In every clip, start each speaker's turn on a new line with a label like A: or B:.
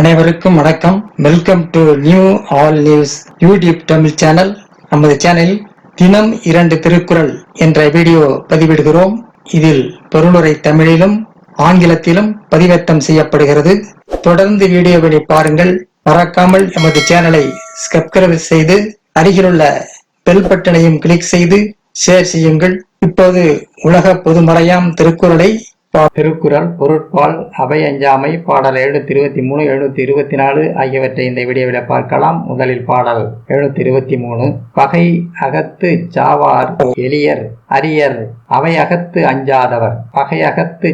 A: அனைவருக்கும் வணக்கம். Welcome to new all news YouTube Tamil channel. நமது சேனலில் தினம் 2 திருக்குறள் என்ற வீடியோ பதிவிடுகிறோம். இதில் பொருளுரை தமிழிலும் ஆங்கிலத்திலும் பதிவேற்றம் செய்யப்படுகிறது. தொடர்ந்து வீடியோவை பாருங்கள். மறக்காமல் எமது சேனலை சப்ஸ்கிரைப் செய்து அருகிலுள்ள பெல் பட்டனையும் கிளிக் செய்து ஷேர் செய்யுங்கள். இப்போது உலக பொதுமறையாம் திருக்குறளை திருக்குறள் பொருட்பால் அவை அஞ்சாமை பாடல் 723 724 ஆகியவற்றை இந்த வீடியோவில் பார்க்கலாம். முதலில் பாடல் 723. பகை அகத்து சாவார் எளியர் அரியர் அவை அகத்து அஞ்சாதவர். பகை அகத்து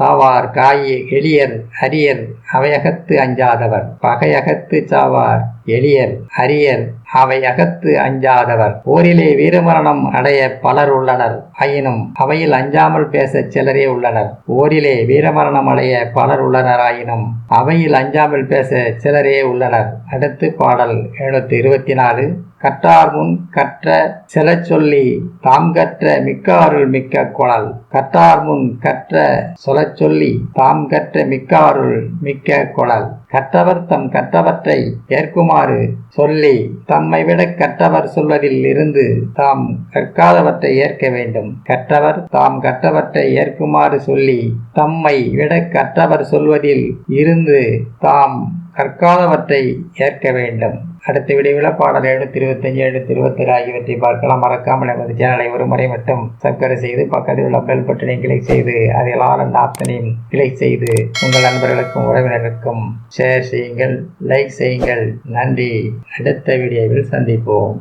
A: சாவார் காய் எளியர் அரியர் அவையகத்து அஞ்சாதவர். பகை அகத்து சாவார் எளியர் அரியர் அவை அகத்து அஞ்சாதவர். போரிலே வீரமரணம் அடைய பலர் உள்ளனர், ஆயினும் அவையில் அஞ்சாமல் பேச சிலரே உள்ளனர். போரிலே வீரமரணம் அடைய பலர் உள்ளனர், ஆயினும் அவையில் அஞ்சாமல் பேச சிலரே உள்ளனர். அடுத்து பாடல் 724. கற்றார் முன் கற்ற செல சொல்லி தாம் கற்ற மிக்காருள் மிக்க குழல். கற்றார் முன் கற்ற சொல சொல்லி தாம் கற்ற மிக்காருள் மிக்க குழல். கற்றவர் தம் கற்றவற்றை ஏற்குமாறு சொல்லி தம்மை விட கற்றவர் சொல்வதில் இருந்து தாம் கற்காதவற்றை ஏற்க வேண்டும். கற்றவர் தாம் கற்றவற்றை ஏற்குமாறு சொல்லி தம்மை விட கற்றவர் சொல்வதில் இருந்து தாம் கற்காதவற்றை ஏற்க வேண்டும். அடுத்த வீடியோவில் பாடல் 725 726 ஆகியவற்றை பார்க்கலாம். மறக்காமல் நமது சேனலை ஒரு முறை மட்டும் சப்ஸ்கிரைப் செய்து பக்கத்தில் உள்ள பெல் பட்டனை கிளிக் செய்து அதில் ஆல் என்ற ஆப்ஷனையும் கிளிக் செய்து உங்கள் நண்பர்களுக்கும் உறவினருக்கும் ஷேர் செய்யுங்கள், லைக் செய்யுங்கள். நன்றி. அடுத்த வீடியோவில் சந்திப்போம்.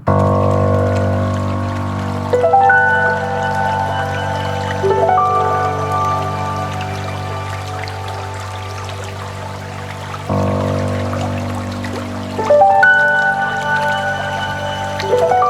B: you